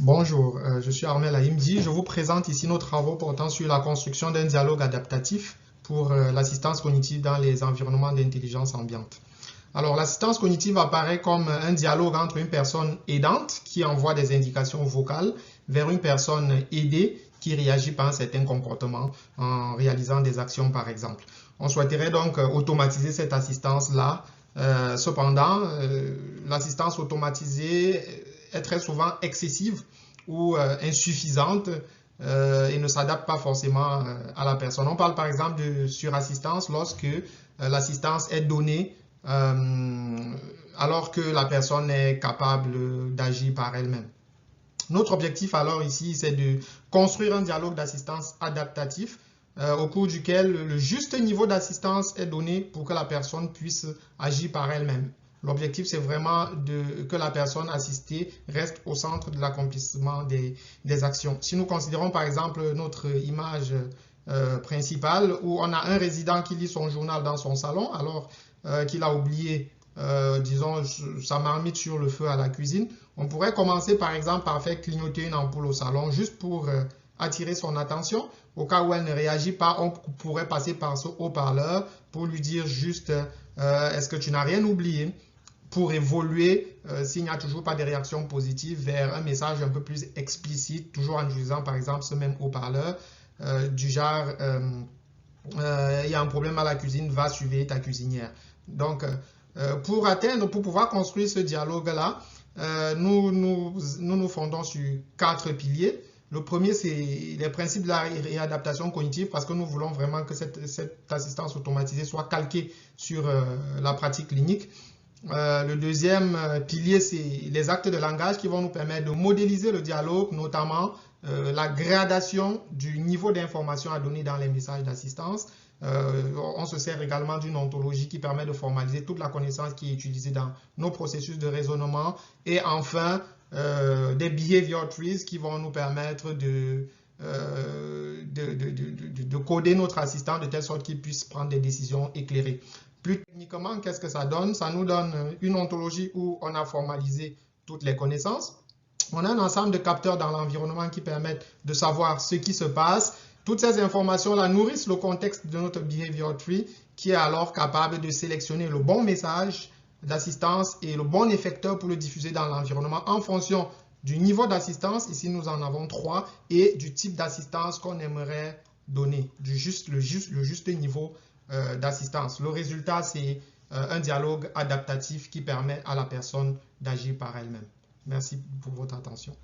Bonjour, je suis Armel Aïmdi. Je vous présente ici nos travaux portant sur la construction d'un dialogue adaptatif pour l'assistance cognitive dans les environnements d'intelligence ambiante. Alors, l'assistance cognitive apparaît comme un dialogue entre une personne aidante qui envoie des indications vocales vers une personne aidée qui réagit par un certain comportement en réalisant des actions, par exemple. On souhaiterait donc automatiser cette assistance-là. Cependant, l'assistance automatisée est très souvent excessive ou insuffisante et ne s'adapte pas forcément à la personne. On parle par exemple de surassistance lorsque l'assistance est donnée alors que la personne est capable d'agir par elle-même. Notre objectif alors ici, c'est de construire un dialogue d'assistance adaptatif au cours duquel le juste niveau d'assistance est donné pour que la personne puisse agir par elle-même. L'objectif, c'est vraiment que la personne assistée reste au centre de l'accomplissement des actions. Si nous considérons par exemple notre image principale où on a un résident qui lit son journal dans son salon alors qu'il a oublié disons, sa marmite sur le feu à la cuisine, on pourrait commencer par exemple par faire clignoter une ampoule au salon juste pour attirer son attention. Au cas où elle ne réagit pas, on pourrait passer par ce haut-parleur pour lui dire juste est-ce que tu n'as rien oublié, pour évoluer s'il n'y a toujours pas de réaction positive vers un message un peu plus explicite, toujours en utilisant par exemple ce même haut-parleur du genre il y a un problème à la cuisine, va surveiller ta cuisinière. Donc, pour pouvoir construire ce dialogue-là, nous fondons sur 4 piliers. Le premier, c'est les principes de la réadaptation cognitive parce que nous voulons vraiment que cette assistance automatisée soit calquée sur la pratique clinique. Le deuxième pilier, c'est les actes de langage qui vont nous permettre de modéliser le dialogue, notamment la gradation du niveau d'information à donner dans les messages d'assistance. On se sert également d'une ontologie qui permet de formaliser toute la connaissance qui est utilisée dans nos processus de raisonnement. Et enfin, des behavior trees qui vont nous permettre de coder notre assistant de telle sorte qu'il puisse prendre des décisions éclairées. Plus techniquement, qu'est-ce que ça donne? Ça nous donne une ontologie où on a formalisé toutes les connaissances. On a un ensemble de capteurs dans l'environnement qui permettent de savoir ce qui se passe. Toutes ces informations-là nourrissent le contexte de notre behavior tree qui est alors capable de sélectionner le bon message d'assistance et le bon effecteur pour le diffuser dans l'environnement en fonction du niveau d'assistance, ici nous en avons 3, et du type d'assistance qu'on aimerait donner, le juste niveau d'assistance. Le résultat, c'est un dialogue adaptatif qui permet à la personne d'agir par elle-même. Merci pour votre attention.